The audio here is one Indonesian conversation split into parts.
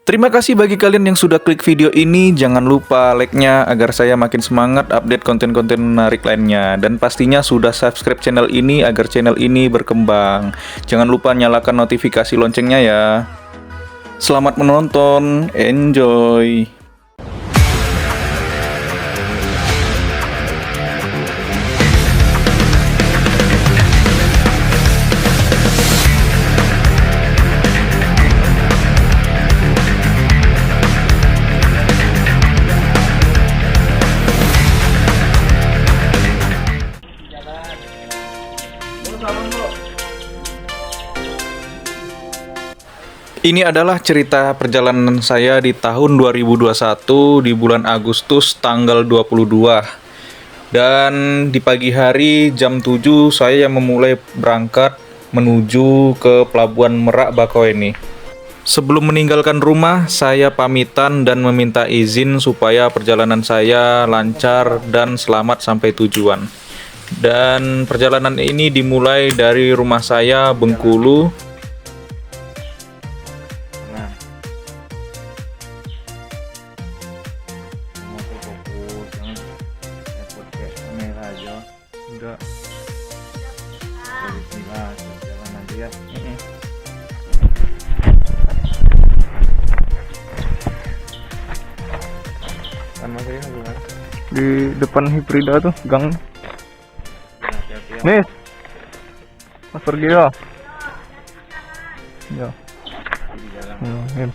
Terima kasih bagi kalian yang sudah klik video ini. Jangan lupa like-nya agar saya makin semangat update konten-konten menarik lainnya. Dan pastinya sudah subscribe channel ini agar channel ini berkembang. Jangan lupa nyalakan notifikasi loncengnya ya. Selamat menonton, enjoy. Ini adalah cerita perjalanan saya di tahun 2021 di bulan Agustus tanggal 22. Dan di pagi hari jam 7 saya memulai berangkat menuju ke Pelabuhan Merak Bakauheni. Sebelum meninggalkan rumah, saya pamitan dan meminta izin supaya perjalanan saya lancar dan selamat sampai tujuan. Dan perjalanan ini dimulai dari rumah saya Bengkulu. Enggak. Bismillah, jalan aja ya. Kan masanya gimana? Di depan Hibrida tuh, gang. Nih. Mas pergi ya. Ya. Di jalan.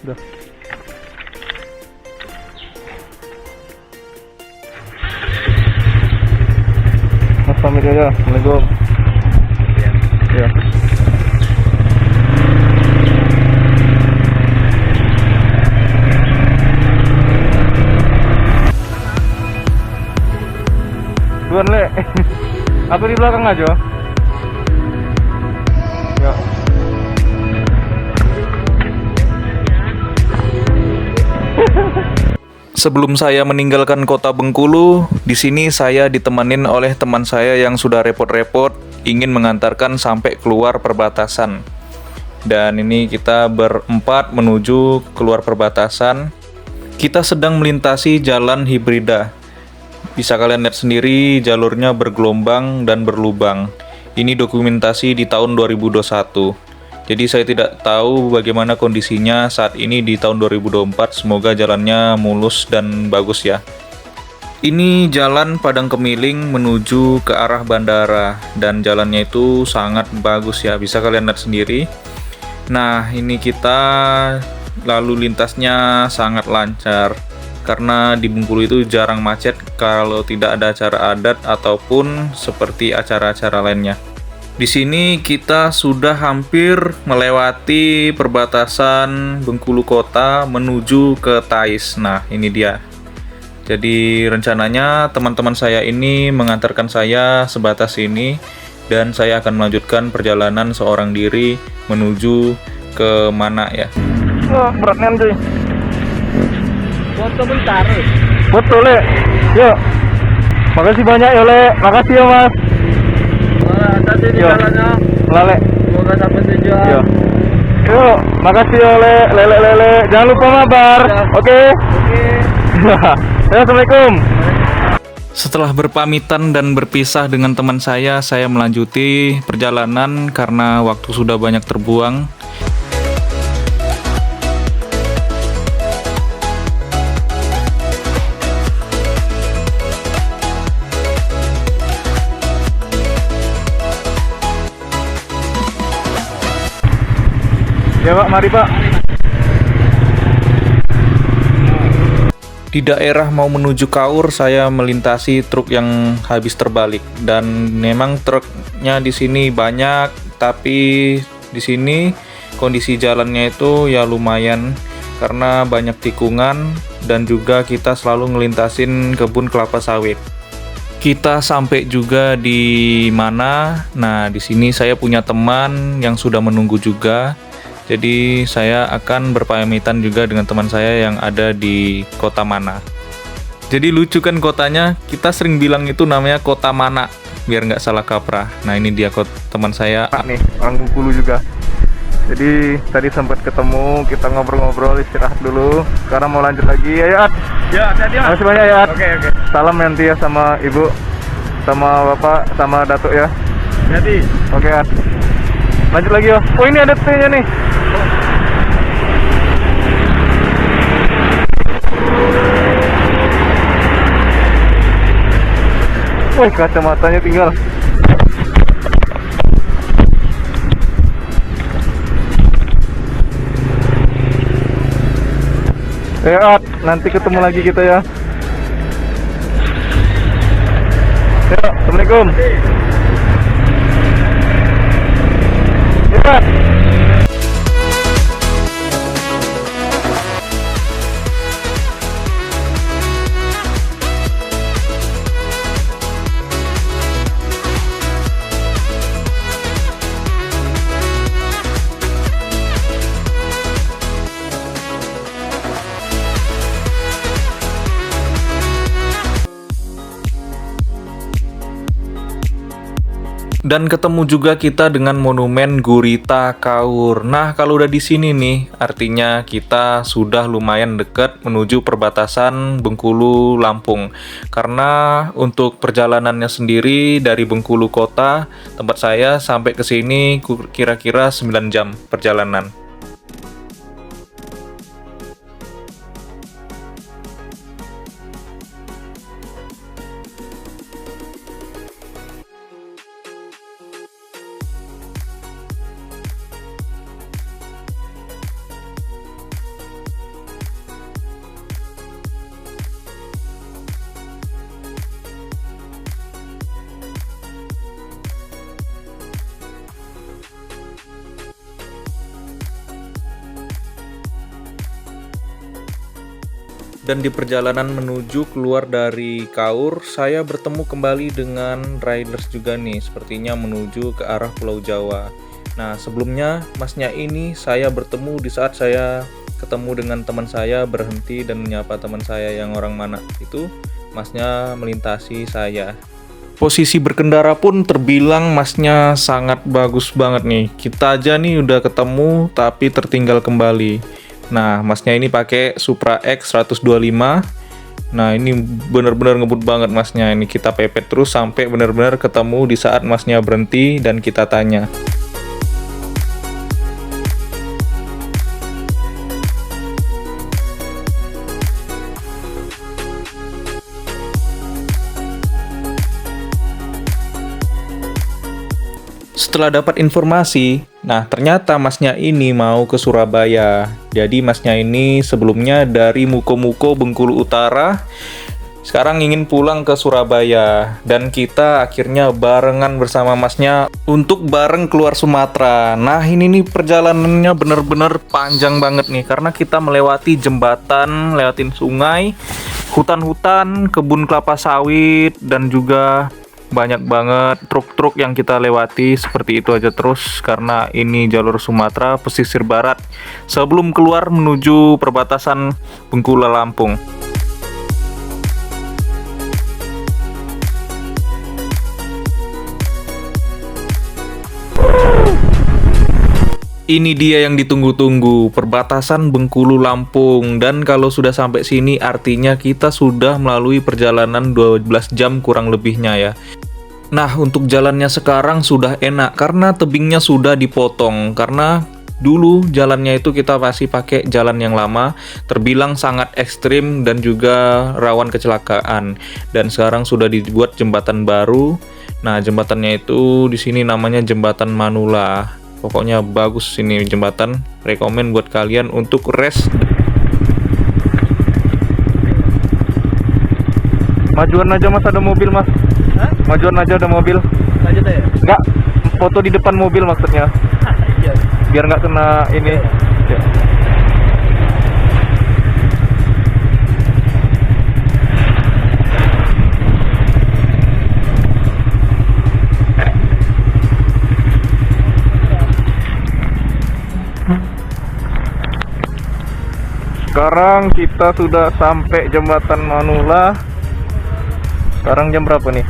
Udah. Mas pamit aja. Assalamualaikum. Ya. Duluan Le. Aku di belakang aja. Ya. Sebelum saya meninggalkan kota Bengkulu, di sini saya ditemenin oleh teman saya yang sudah repot-repot ingin mengantarkan sampai keluar perbatasan. Dan ini kita berempat menuju keluar perbatasan. Kita sedang melintasi jalan Hibrida. Bisa kalian lihat sendiri, jalurnya bergelombang dan berlubang. Ini dokumentasi di tahun 2021. Jadi saya tidak tahu bagaimana kondisinya saat ini di tahun 2024. Semoga jalannya mulus dan bagus ya. Ini jalan Padang Kemiling menuju ke arah bandara. Dan jalannya itu sangat bagus ya, bisa kalian lihat sendiri. Nah, ini kita lalu lintasnya sangat lancar. Karena di Bengkulu itu jarang macet kalau tidak ada acara adat ataupun seperti acara-acara lainnya. Di sini kita sudah hampir melewati perbatasan Bengkulu Kota menuju ke Tais. Nah, ini dia. Jadi rencananya teman-teman saya ini mengantarkan saya sebatas ini dan saya akan melanjutkan perjalanan seorang diri menuju ke mana ya. Wah, beratnya cuy. Foto bentar. Betul, Le. Yuk. Makasih banyak ya, Le. Makasih ya, Mas. Hati di jalannya. Lale. Semoga sampai tujuan. Yo. Yuk, makasih ya, Le. Jangan lupa mabar. Ya. Oke. Oke. Assalamualaikum. Setelah berpamitan dan berpisah dengan teman saya melanjuti perjalanan karena waktu sudah banyak terbuang. Ya Pak, mari Pak. Di daerah mau menuju Kaur, saya melintasi truk yang habis terbalik. Dan memang truknya di sini banyak, tapi di sini kondisi jalannya itu ya lumayan karena banyak tikungan dan juga kita selalu ngelintasin kebun kelapa sawit. Kita sampai juga di mana? Nah, di sini saya punya teman yang sudah menunggu juga. Jadi saya akan berpamitan juga dengan teman saya yang ada di kota Mana. Jadi lucu kan kotanya, kita sering bilang itu namanya kota Mana. biar nggak salah kaprah. Nah ini dia kok teman saya. Nih, orang Bengkulu juga. Jadi tadi sempat ketemu, kita ngobrol-ngobrol, istirahat dulu. Sekarang mau lanjut lagi. Ya, At. Ya, hati-hati mas. Makasih banyak ya, At. Oke. Salam nanti ya sama ibu, sama bapak, sama datuk ya. Hati. Oke, At. Lanjut lagi ya. Oh ini ada T-nya nih. Wih, kacamatanya tinggal. Ya, At, nanti ketemu lagi kita ya. Ya, Assalamualaikum. Ya. Dan ketemu juga kita dengan monumen Gurita Kaur. Nah, kalau udah di sini nih, artinya kita sudah lumayan dekat menuju perbatasan Bengkulu Lampung. Karena untuk perjalanannya sendiri dari Bengkulu kota, tempat saya sampai ke sini kira-kira 9 jam perjalanan. Dan di perjalanan menuju keluar dari Kaur, saya bertemu kembali dengan riders juga nih, sepertinya menuju ke arah Pulau Jawa. Nah, sebelumnya masnya ini saya bertemu di saat saya ketemu dengan teman saya, berhenti dan menyapa teman saya yang orang mana itu, masnya melintasi saya. Posisi berkendara pun terbilang masnya sangat bagus banget nih. Kita aja nih udah ketemu tapi tertinggal kembali. Nah, masnya ini pakai Supra X 125. Nah, ini benar-benar ngebut banget masnya. Ini kita pepet terus sampai benar-benar ketemu di saat masnya berhenti dan kita tanya. Setelah dapat informasi, nah ternyata masnya ini mau ke Surabaya. Jadi masnya ini sebelumnya dari Muko-Muko Bengkulu Utara, sekarang ingin pulang ke Surabaya. Dan kita akhirnya barengan bersama masnya untuk bareng keluar Sumatera. Nah ini nih perjalanannya bener-bener panjang banget nih, karena kita melewati jembatan, lewatin sungai, hutan-hutan, kebun kelapa sawit, dan juga banyak banget truk-truk yang kita lewati seperti itu aja terus, karena ini jalur Sumatera pesisir barat sebelum keluar menuju perbatasan Bengkulu Lampung. Ini dia yang ditunggu-tunggu, perbatasan Bengkulu Lampung. Dan kalau sudah sampai sini artinya kita sudah melalui perjalanan 12 jam kurang lebihnya ya. Nah, untuk jalannya sekarang sudah enak karena tebingnya sudah dipotong. Karena dulu jalannya itu kita masih pakai jalan yang lama, terbilang sangat ekstrim dan juga rawan kecelakaan. Dan sekarang sudah dibuat jembatan baru. Nah, jembatannya itu di sini namanya Jembatan Manula. Pokoknya bagus ini jembatan, rekomen buat kalian untuk rest. Majuan aja mas, ada mobil mas. Hah? Majuan aja ada mobil. Lanjut ya? Enggak, foto di depan mobil maksudnya. Iya. Biar nggak kena ini. Ya. Sekarang kita sudah sampai jembatan Manula. Sekarang jam berapa nih?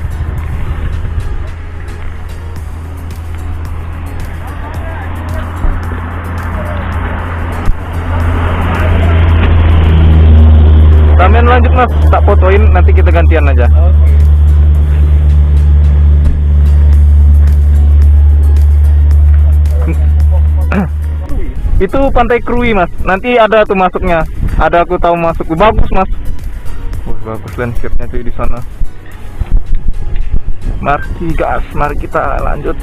mas, tak fotoin nanti kita gantian aja. Itu Pantai Krui mas, nanti ada tuh masuknya. Ada aku tahu masuk, bagus mas. Bagus landscape-nya tuh di sana. Mari gas, mari kita lanjut.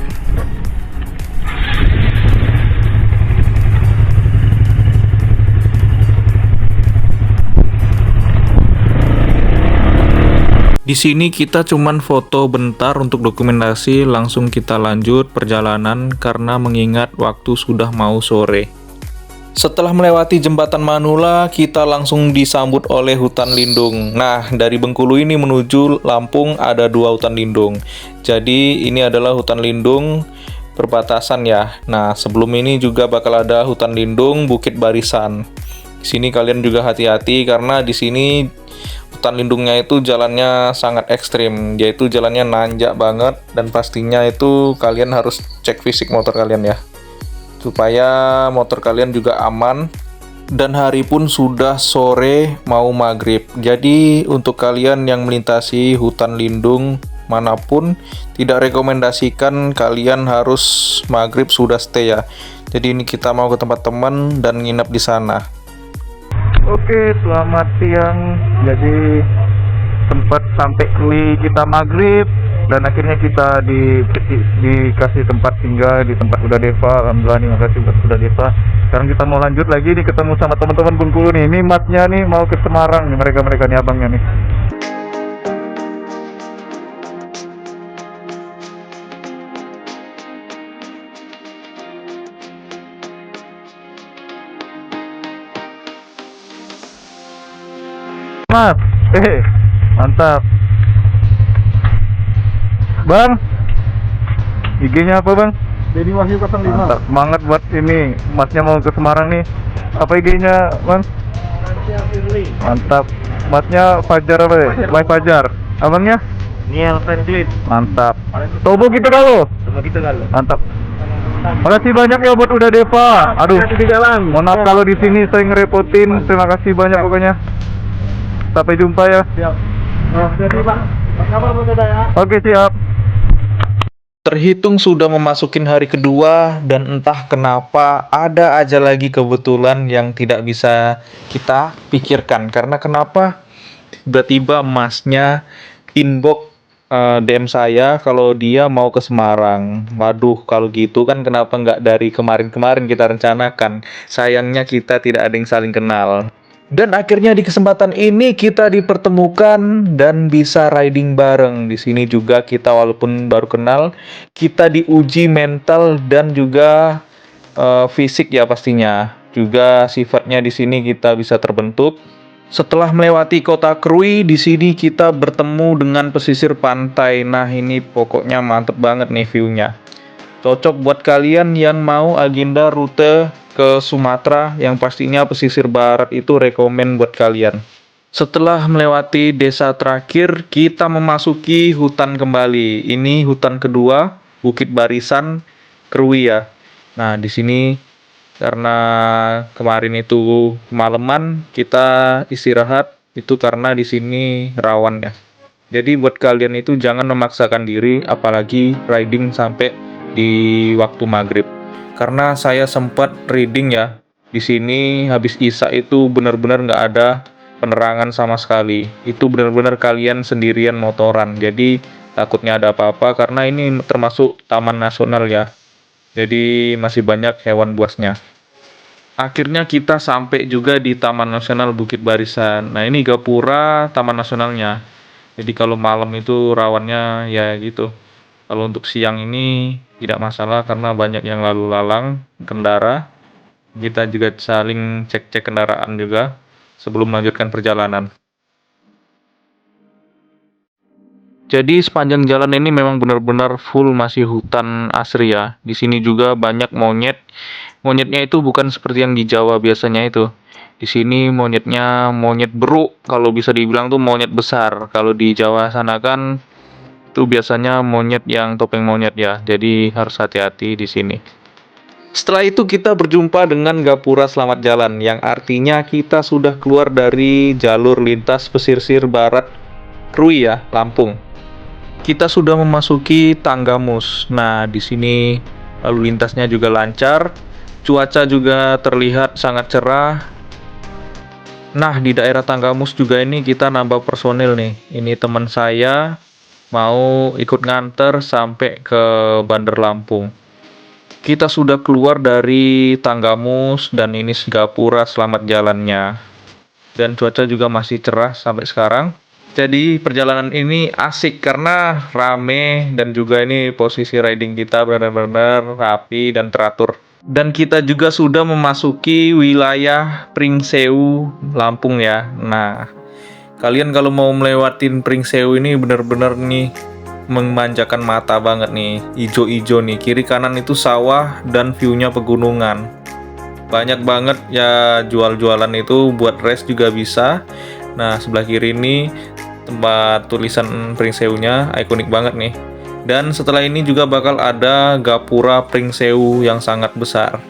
Di sini kita cuman foto bentar untuk dokumentasi, langsung kita lanjut perjalanan karena mengingat waktu sudah mau sore. Setelah melewati jembatan Manula, kita langsung disambut oleh hutan lindung. Nah, dari Bengkulu ini menuju Lampung ada 2 hutan lindung. Jadi, ini adalah hutan lindung perbatasan ya. Nah, sebelum ini juga bakal ada hutan lindung Bukit Barisan. Di sini kalian juga hati-hati karena di sini hutan lindungnya itu jalannya sangat ekstrim, yaitu jalannya nanjak banget dan pastinya itu kalian harus cek fisik motor kalian ya, supaya motor kalian juga aman. Dan hari pun sudah sore mau maghrib, jadi untuk kalian yang melintasi hutan lindung manapun tidak rekomendasikan kalian harus maghrib sudah stay ya. Jadi ini kita mau ke tempat teman dan nginep di sana. Oke, selamat siang. Jadi sempat sampai Krui kita maghrib dan akhirnya kita dikasih tempat tinggal di tempat Uda Deva. Alhamdulillah nih, makasih buat Uda Deva. Sekarang kita mau lanjut lagi nih, ketemu sama teman-teman Bengkulu nih. Ini masnya nih mau ke Semarang nih, mereka nih abangnya nih. Mas, mantap. Bang, IG-nya apa bang? Dedi Wahyu 05. Mantap, semangat buat ini. Masnya mau ke Semarang nih. Apa IG-nya bang? Mantap. Masnya Fajar apa ya? Wai Fajar. Abangnya? Niel Franklin. Mantap. Tobo gitu kalau. Sama kita kalau. Mantap. Makasih banyak ya buat Uda Deva. Aduh, Hati-hati di jalan. mohon maaf kalau di sini saya ngerepotin. Terima kasih banyak pokoknya. Sampai jumpa ya. Siap. Oh, jadi Pak. Kabar berbeda ya. Oke, siap. Terhitung sudah memasukin hari kedua dan entah kenapa ada aja lagi kebetulan yang tidak bisa kita pikirkan. Karena kenapa? Tiba-tiba masnya inbox DM saya kalau dia mau ke Semarang. Waduh, kalau gitu kan kenapa nggak dari kemarin-kemarin kita rencanakan? Sayangnya kita tidak ada yang saling kenal. Dan akhirnya di kesempatan ini kita dipertemukan dan bisa riding bareng. Di sini juga kita walaupun baru kenal, kita diuji mental dan juga fisik ya pastinya. Juga sifatnya di sini kita bisa terbentuk. Setelah melewati kota Krui, di sini kita bertemu dengan pesisir pantai. Nah, ini pokoknya mantep banget nih view-nya. Cocok buat kalian yang mau agenda rute ke Sumatera, yang pastinya pesisir barat itu rekomen buat kalian. Setelah melewati desa terakhir, kita memasuki hutan kembali. Ini hutan kedua, Bukit Barisan, Krui ya. Nah, di sini karena kemarin itu kemalaman, kita istirahat itu karena di sini rawan ya. Jadi buat kalian itu jangan memaksakan diri, apalagi riding sampai di waktu maghrib. Karena saya sempat reading ya, di sini habis isya itu benar-benar nggak ada penerangan sama sekali. Itu benar-benar kalian sendirian motoran. Jadi takutnya ada apa-apa karena ini termasuk taman nasional ya. Jadi masih banyak hewan buasnya. Akhirnya kita sampai juga di Taman Nasional Bukit Barisan. Nah, ini gapura taman nasionalnya. Jadi kalau malam itu rawannya ya gitu. Kalau untuk siang ini tidak masalah karena banyak yang lalu lalang kendara. Kita juga saling cek-cek kendaraan juga sebelum melanjutkan perjalanan. Jadi sepanjang jalan ini memang benar-benar full masih hutan asri ya. Di sini juga banyak monyet. Monyetnya itu bukan seperti yang di Jawa biasanya itu. Di sini monyetnya monyet beruk, kalau bisa dibilang tuh monyet besar. Kalau di Jawa sana kan itu biasanya monyet yang topeng monyet ya. Jadi harus hati-hati di sini. Setelah itu kita berjumpa dengan Gapura Selamat Jalan, yang artinya kita sudah keluar dari jalur lintas pesisir barat Krui ya, Lampung. Kita sudah memasuki Tanggamus. Nah, di sini lalu lintasnya juga lancar, cuaca juga terlihat sangat cerah. Nah, di daerah Tanggamus juga ini kita nambah personil nih. Ini teman saya mau ikut nganter sampai ke Bandar Lampung. Kita sudah keluar dari Tanggamus dan ini Gapura Selamat Jalannya. Dan cuaca juga masih cerah sampai sekarang. Jadi perjalanan ini asik karena rame dan juga ini posisi riding kita benar-benar rapi dan teratur. Dan kita juga sudah memasuki wilayah Pringsewu, Lampung ya. Nah, kalian kalau mau melewatin Pringsewu ini benar-benar nih memanjakan mata banget nih, ijo-ijo nih, kiri kanan itu sawah dan view-nya pegunungan. Banyak banget ya jual-jualan itu, buat race juga bisa. Nah, sebelah kiri ini tempat tulisan Pringsewu-nya, ikonik banget nih. Dan setelah ini juga bakal ada Gapura Pringsewu yang sangat besar.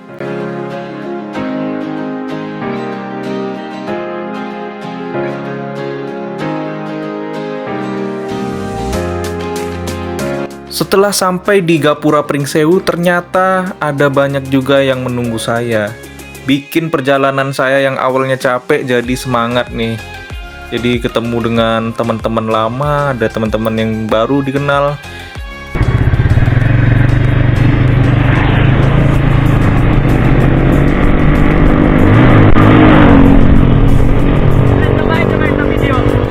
Setelah sampai di Gapura Pringsewu, ternyata ada banyak juga yang menunggu saya. Bikin perjalanan saya yang awalnya capek jadi semangat nih. Jadi ketemu dengan teman-teman lama, ada teman-teman yang baru dikenal.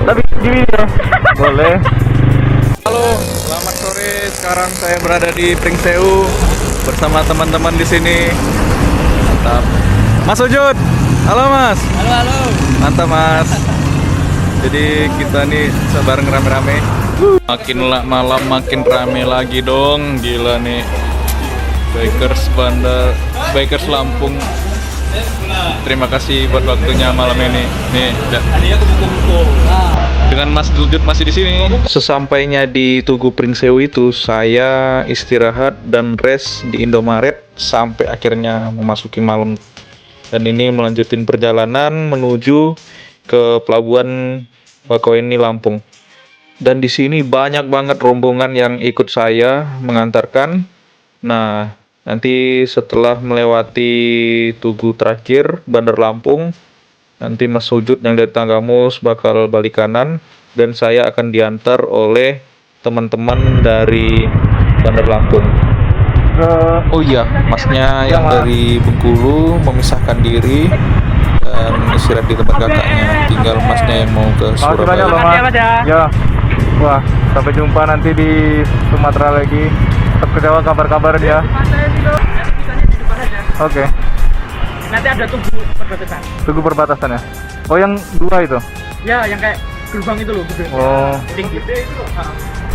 Tapi di video boleh. Halo, selamat sore. Sekarang saya berada di Pringsewu bersama teman-teman di sini. Mantap. Mas Ujud. Halo, Mas. Halo. Mantap, Mas. Jadi kita nih bareng rame-rame. Makin malam makin rame lagi dong. Gila nih. Bikers Lampung. Terima kasih buat waktunya malam ini. Nih, dengan Mas Ujud masih di sini. Sesampainya di Tugu Pringsewu itu, saya istirahat dan rest di Indomaret sampai akhirnya memasuki malam. Dan ini melanjutin perjalanan menuju ke pelabuhan Bakauheni Lampung. Dan di sini banyak banget rombongan yang ikut saya mengantarkan. Nah, nanti setelah melewati Tugu terakhir Bandar Lampung, nanti Mas Ujud yang dari Tanggamus bakal balik kanan dan saya akan diantar oleh teman-teman dari Bandar Lampung. Oh iya, Masnya yang dari Bengkulu memisahkan diri dan istirahat di tempat kakaknya. Tinggal Masnya yang mau ke Makasih banyak loh, Surabaya. Mas. Ya. Wah, sampai jumpa nanti di Sumatera lagi. Tetap kecewa kabar-kabarin ya. Oke. Nanti ada tugu perbatasan. Tugu perbatasan ya. Oh, yang dua itu. Ya, yang kayak gerbang itu loh, gede. Oh. Tinggi.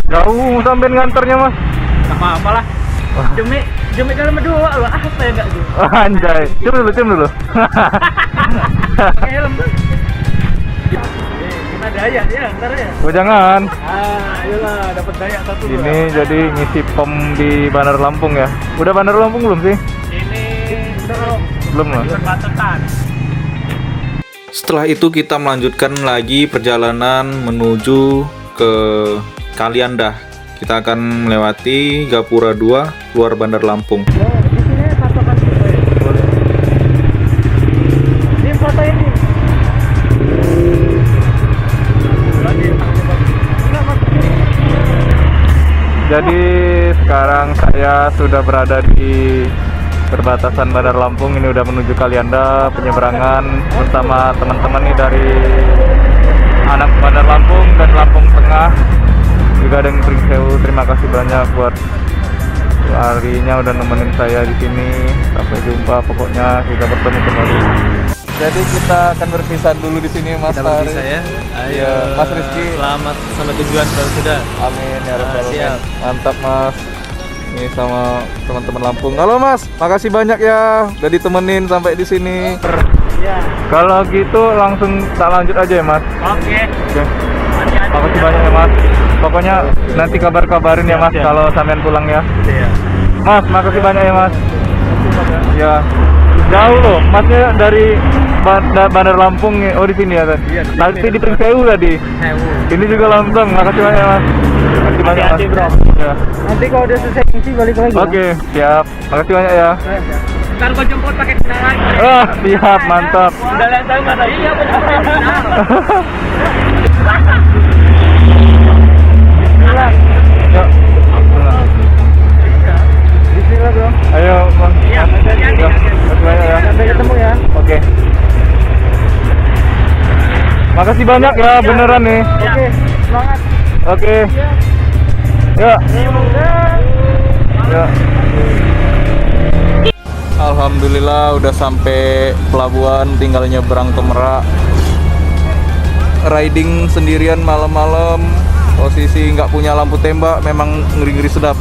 Jauh sampai nganternya, Mas. Gak apa-apa lah. Demi kalian berdua loh, apa ya enggak gitu. Anjay. Cium dulu. Helm tuh. Kita daya ya, ntar ya. Oh, jangan. Ayolah, dapat daya satu. Ini jadi ngisi pom di Bandar Lampung ya. Udah Bandar Lampung belum sih? Ini Belum lah. perbatasan. Setelah itu kita melanjutkan lagi perjalanan menuju ke Kalianda. Kita akan melewati Gapura 2 keluar Bandar Lampung. Di sini patokan boleh. Ini foto ini. Jadi sekarang saya sudah berada di perbatasan Bandar Lampung. Ini udah menuju Kalianda, penyeberangan bersama teman-teman nih dari anak Bandar Lampung dan Lampung Tengah. Juga ada yang Pringsewu. Terima kasih banyak buat harinya udah nemenin saya di sini. Sampai jumpa, pokoknya kita bertemu kembali. Jadi kita akan berpisah dulu di sini, Mas. Kita berpisah ya. Ayo, Mas Rizky. Selamat sampai tujuan kalau sudah. Amin ya rabbal alamin. Siap. Mantap, Mas. Ini sama teman-teman Lampung. Halo, Mas. Makasih banyak ya udah ditemenin sampai di sini. Ya. Kalau gitu langsung tak lanjut aja ya, Mas. Oke. Oke. Makasih banyak ya, Mas. Pokoknya nanti kabar-kabarin ya, Mas, Siap. kalau sampean pulang ya. Iya. Mas, makasih banyak ya, Mas. Ya. Jauh loh, masnya dari Bandar Lampung. Oh di sini ya tadi. Iya, di Nanti sini. di Pringsewu tadi. Sewu. Ini juga langsung. Makasih banyak mas. Makasih banyak mas. Hati-hati, bro. Ya. Nanti kalau udah selesai ngisi balik lagi. Oke, siap. Makasih banyak ya. Ntar gua jemput pakai kendaraan. Ah, siap, mantap. Udah lihat saya mana? Iya, gua jemput pakai kendaraan. Yuk. Bismillah, bro. Ayo, bang. Iya, hati-hati. Ya, makasih banyak ya. Sampai ketemu ya. Oke. Makasih banyak ya, beneran nih. Oke, semangat. Oke. Ya. Ya. Alhamdulillah udah sampai pelabuhan, tinggal nyebrang ke Merak. Riding sendirian malam-malam, posisi nggak punya lampu tembak, memang ngeri-ngeri sedap.